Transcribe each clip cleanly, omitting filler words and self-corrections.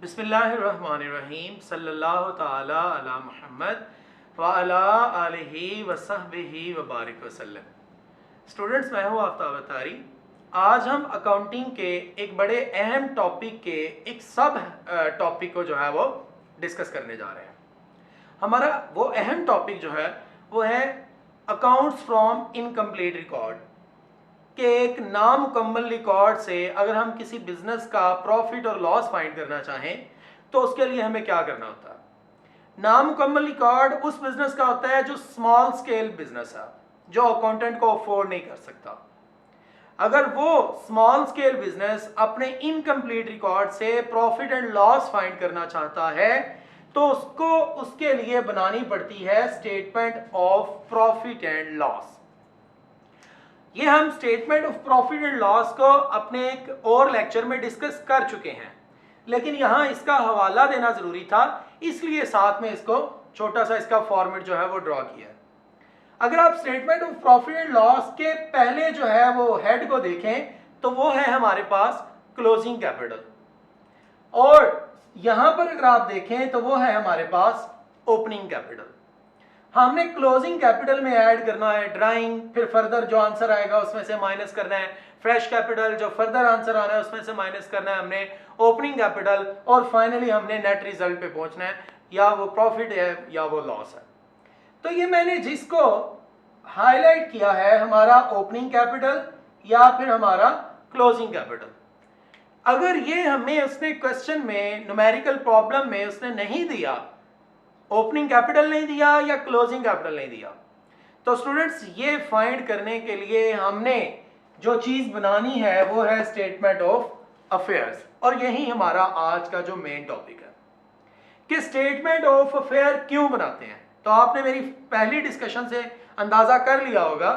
बिस्मिल्लाहिर्रहमानिर्रहीम सल्लल्लाहु ताला अला मुहम्मद व अला आलिहि व सहबिहि व बारिक वसल्लम। स्टूडेंट्स, मैं हूँ आफ्ताब अतारी। आज हम अकाउंटिंग के एक बड़े अहम टॉपिक के एक सब टॉपिक को जो है वो डिस्कस करने जा रहे हैं। हमारा वो अहम टॉपिक जो है वो है अकाउंट्स फ्रॉम इनकम्प्लीट रिकॉर्ड के एक नामुकम्मल रिकॉर्ड से अगर हम किसी बिजनेस का प्रॉफिट और लॉस फाइंड करना चाहें तो उसके लिए हमें क्या करना होता है। नामुकम्मल रिकॉर्ड उस बिजनेस का होता है जो स्मॉल स्केल बिजनेस है, जो अकाउंटेंट को अफोर्ड नहीं कर सकता। अगर वो स्मॉल स्केल बिजनेस अपने इनकम्प्लीट रिकॉर्ड से प्रॉफिट एंड लॉस फाइंड करना चाहता है तो उसको उसके लिए बनानी पड़ती है statement of profit and loss. ये हम statement of profit and loss को अपने एक और लेक्चर में डिस्कस कर चुके हैं, लेकिन यहाँ इसका हवाला देना जरूरी था, इसलिए साथ में इसको छोटा सा इसका फॉर्मेट जो है वो ड्रॉ किया है। अगर आप statement of profit and loss के पहले जो है वो हेड को देखें तो वो है हमारे पास क्लोजिंग कैपिटल, और यहां पर अगर आप देखें तो वो है हमारे पास ओपनिंग कैपिटल। हमने क्लोजिंग कैपिटल में ऐड करना है ड्राइंग, फिर फर्दर जो आंसर आएगा उसमें से माइनस करना है फ्रेश कैपिटल, जो फर्दर आंसर आना है उसमें से माइनस करना है हमने ओपनिंग कैपिटल, और फाइनली हमने नेट रिजल्ट पे पहुंचना है, या वो प्रॉफिट है या वो लॉस है। तो ये मैंने जिसको हाईलाइट किया है हमारा ओपनिंग कैपिटल या फिर हमारा क्लोजिंग कैपिटल। अगर ये हमें उसने क्वेश्चन में न्यूमेरिकल प्रॉब्लम में उसने नहीं दिया, ओपनिंग कैपिटल नहीं दिया या क्लोजिंग कैपिटल नहीं दिया, तो स्टूडेंट्स ये फाइंड करने के लिए हमने जो चीज बनानी है वो है स्टेटमेंट ऑफ अफेयर्स। और यही हमारा आज का जो मेन टॉपिक है कि स्टेटमेंट ऑफ अफेयर क्यों बनाते हैं। तो आपने मेरी पहली डिस्कशन से अंदाजा कर लिया होगा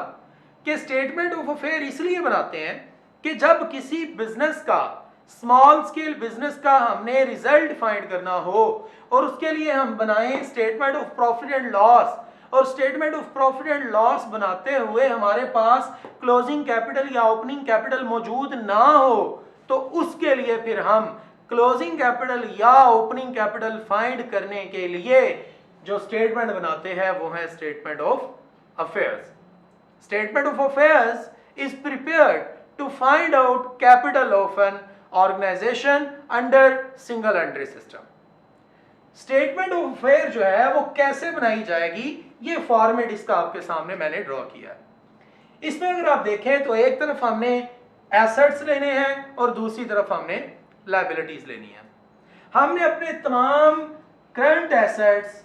कि स्टेटमेंट ऑफ अफेयर इसलिए बनाते हैं कि जब किसी बिजनेस का, स्मॉल स्केल बिजनेस का हमने रिजल्ट फाइंड करना हो और उसके लिए हम बनाएं statement of profit and loss, और statement of profit and loss बनाते हुए हमारे पास क्लोजिंग कैपिटल या ओपनिंग कैपिटल मौजूद ना हो, तो उसके लिए फिर हम क्लोजिंग कैपिटल या ओपनिंग कैपिटल फाइंड करने के लिए जो स्टेटमेंट बनाते हैं वो है statement of affairs. Statement of affairs is prepared to find out capital of an organisation under single entry system. Statement of affair जो है वो कैसे बनाई जाएगी, ये फॉर्मेट इसका आपके सामने मैंने ड्रॉ किया है। इसमें अगर आप देखें तो एक तरफ हमने एसेट्स लेने हैं और दूसरी तरफ हमने लायबिलिटीज लेनी है। हमने अपने तमाम करंट एसेट्स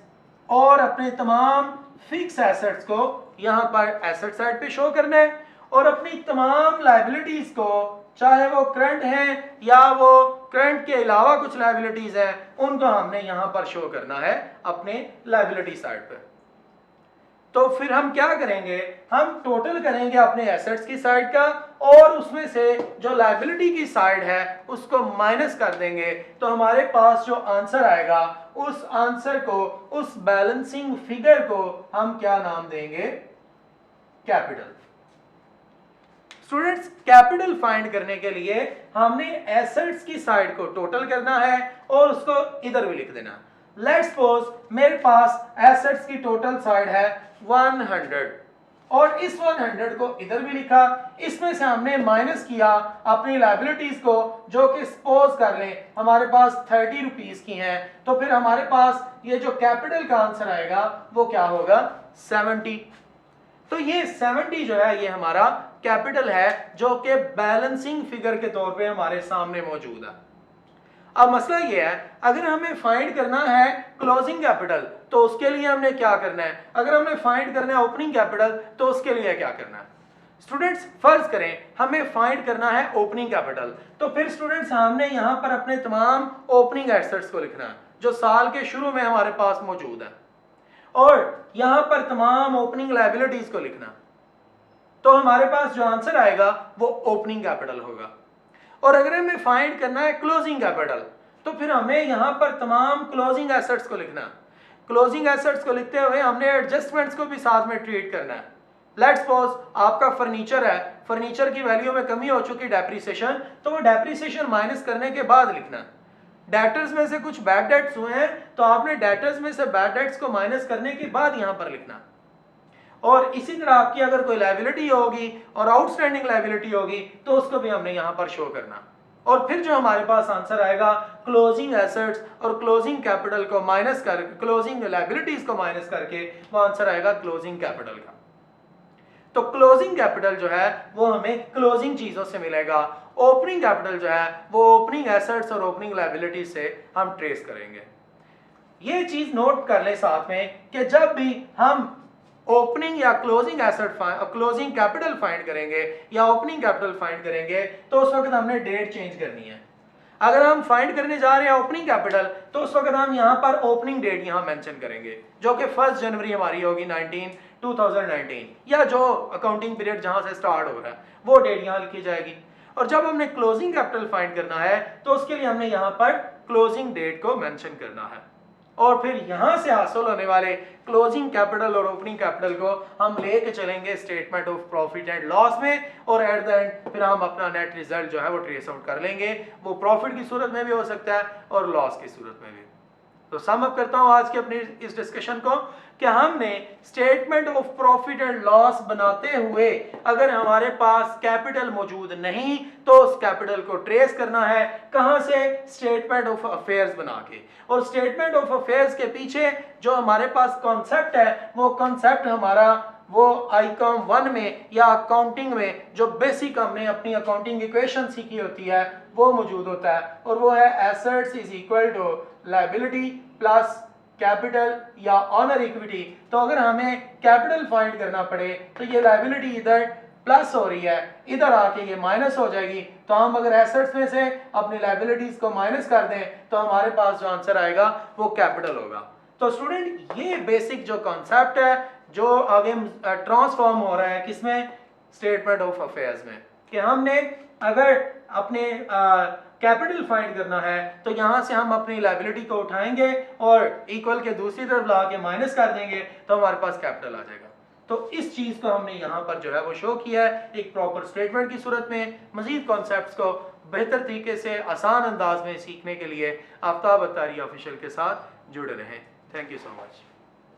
और अपने तमाम फिक्स एसेट्स को यहां पर एसेट साइड पे शो करना है, और अपनी तमाम लायबिलिटीज को, चाहे वो करंट हैं या वो करंट के अलावा कुछ लायबिलिटीज हैं, उनको हमने यहां पर शो करना है अपने लायबिलिटी साइड पे। तो फिर हम क्या करेंगे, हम टोटल करेंगे अपने एसेट्स की साइड का और उसमें से जो लायबिलिटी की साइड है उसको माइनस कर देंगे, तो हमारे पास जो आंसर आएगा उस आंसर को, उस बैलेंसिंग फिगर को हम क्या नाम देंगे, कैपिटल। स्टूडेंट्स, कैपिटल फाइंड करने के लिए हमने एसेट्स की साइड को टोटल करना है और उसको इधर भी लिख देना। लेट्स सपोज मेरे पास एसेट्स की टोटल साइड है 100 और इस 100 को इधर भी लिखा, इसमें से हमने माइनस किया अपनी लायबिलिटीज को, जो कि सपोज कर लें हमारे पास 30 रुपीज की हैं, तो फिर हमारे पास ये जो कैपिटल का आंसर आएगा वो क्या होगा, 70। तो ये 70 जो है ये हमारा कैपिटल है जो कि बैलेंसिंग फिगर के तौर पे हमारे सामने मौजूद है। अब मसला ये है, अगर हमें फाइंड करना है क्लोजिंग कैपिटल तो उसके लिए हमने क्या करना है, अगर हमने फाइंड करना है ओपनिंग कैपिटल तो उसके लिए क्या करना है। स्टूडेंट्स, फर्ज करें हमें फाइंड करना है ओपनिंग कैपिटल, तो फिर स्टूडेंट्स हमने यहां पर अपने तमाम ओपनिंग एसेट्स को लिखना है जो साल के शुरू में हमारे पास मौजूद है, और यहां पर तमाम ओपनिंग लायबिलिटीज को लिखना, तो हमारे पास जो आंसर आएगा वो ओपनिंग कैपिटल होगा। और अगर हमें फाइंड करना है क्लोजिंग कैपिटल तो फिर हमें यहां पर तमाम क्लोजिंग एसेट्स को लिखना। क्लोजिंग एसेट्स को लिखते हुए हमने एडजस्टमेंट्स को भी साथ में ट्रीट करना है। लेट्स सपोज आपका फर्नीचर है, फर्नीचर की वैल्यू में कमी हो चुकी डेप्रिसिएशन, तो वो डेप्रिसिएशन माइनस करने के बाद लिखना। डेटर्स में से कुछ बैड डेट्स हुए हैं तो आपने डेटर्स में से बैड डेट्स को माइनस करने के बाद यहां पर लिखना। और इसी तरह आपकी अगर कोई लायबिलिटी होगी और आउटस्टैंडिंग लायबिलिटी होगी तो उसको भी हमने यहां पर शो करना। और फिर जो हमारे पास आंसर आएगा क्लोजिंग एसेट्स और क्लोजिंग कैपिटल को माइनस कर क्लोजिंग लायबिलिटीज को माइनस करके वो आंसर आएगा क्लोजिंग कैपिटल का। तो क्लोजिंग कैपिटल जो है वो हमें क्लोजिंग चीजों से मिलेगा, ओपनिंग कैपिटल जो है वो ओपनिंग एसेट्स और ओपनिंग लायबिलिटीज से हम ट्रेस करेंगे। ये चीज नोट कर ले साथ में कि जब भी हम ओपनिंग या closing asset closing capital find करेंगे या ओपनिंग कैपिटल फाइंड करेंगे तो उस वक्त हमने डेट चेंज करनी है। अगर हम फाइंड करने जा रहे हैं ओपनिंग कैपिटल तो उस वक्त हम यहां पर ओपनिंग डेट यहां मेंशन करेंगे जो कि 1 जनवरी हमारी होगी 2019 या जो अकाउंटिंग पीरियड जहां से स्टार्ट हो रहा है वो डेट यहां लिखी जाएगी। और जब हमने क्लोजिंग कैपिटल फाइंड करना है तो उसके लिए हमने यहां पर क्लोजिंग डेट को मेंशन करना है। और फिर यहां से हासिल होने वाले क्लोजिंग कैपिटल और ओपनिंग कैपिटल को हम लेके चलेंगे statement of profit and loss में और एट द एंड फिर हम अपना नेट रिजल्ट जो है वो ट्रेस आउट कर लेंगे। वो प्रॉफिट की सूरत में भी हो सकता है और लॉस की सूरत में भी। तो सम अप करता हूं आज के अपनी इस डिस्कशन को कि हमने statement of profit and loss बनाते हुए अगर हमारे पास कैपिटल मौजूद नहीं तो उस कैपिटल को ट्रेस करना है। कहां से? स्टेटमेंट ऑफ अफेयर्स बना के। और स्टेटमेंट ऑफ अफेयर्स के पीछे जो हमारे पास कॉन्सेप्ट है वो कॉन्सेप्ट हमारा वो आईकॉम 1 में या अकाउंटिंग में जो बेसिक हमने अपनी अकाउंटिंग इक्वेशन सीखी होती है वो मौजूद होता है और वो है assets is equal to liability plus capital या ऑनर इक्विटी। तो अगर हमें कैपिटल फाइंड करना पड़े तो ये लायबिलिटी इधर प्लस हो रही है, इधर आके ये माइनस हो जाएगी। तो हम अगर एसेट्स में से अपनी लायबिलिटीज को माइनस कर दें तो हमारे पास जो आंसर आएगा वो कैपिटल होगा। तो स्टूडेंट ये बेसिक जो कॉन्सेप्ट है जो आगे ट्रांसफॉर्म हो रहा है किसमें? स्टेटमेंट ऑफ अफेयर्स में, कि हमने अगर अपने कैपिटल फाइंड करना है तो यहां से हम अपनी लायबिलिटी को उठाएंगे और इक्वल के दूसरी तरफ ला के माइनस कर देंगे तो हमारे पास कैपिटल आ जाएगा। तो इस चीज को हमने यहाँ पर जो है वो शो किया है एक प्रॉपर स्टेटमेंट की सूरत में। मजीद कॉन्सेप्ट्स को बेहतर तरीके से आसान अंदाज में सीखने के लिए आफ्ताब अत्तारी ऑफिशियल के साथ जुड़े रहें। Thank you so much.